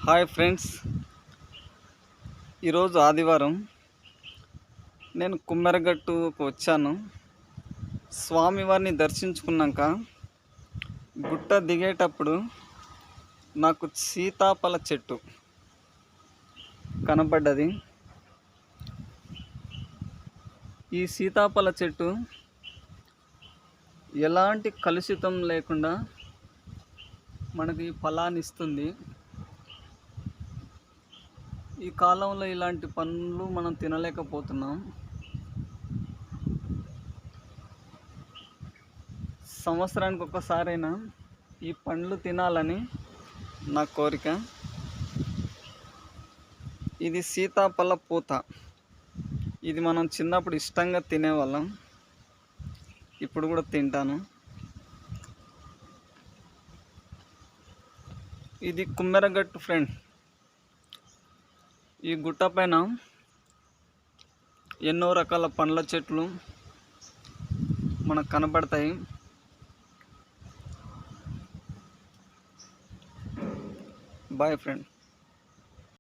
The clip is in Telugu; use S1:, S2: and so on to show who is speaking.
S1: హాయ్ ఫ్రెండ్స్, ఈరోజు ఆదివారం. నేను కుమ్మెరగట్టుకు వచ్చాను. స్వామివారిని దర్శించుకున్నాక గుట్ట దిగేటప్పుడు నాకు సీతాఫల చెట్టు కనబడ్డది. ఈ సీతాఫల చెట్టు ఎలాంటి కలుషితం లేకుండా మనకి ఫలాన్ని ఇస్తుంది. ఈ కాలంలో ఇలాంటి పండ్లు మనం తినలేకపోతున్నాం. సంవత్సరానికి ఒక్కసారైనా ఈ పండ్లు తినాలని నా కోరిక. ఇది సీతాఫల పూత. ఇది మనం చిన్నప్పుడు ఇష్టంగా తినేవాళ్ళం, ఇప్పుడు కూడా తింటాను. ఇది కుమ్మెరగట్టు ఫ్రెండ్. ఈ గుట్ట పైన ఎన్నో రకాల పండ్ల చెట్లు మనకు కనబడతాయి. Boy friend.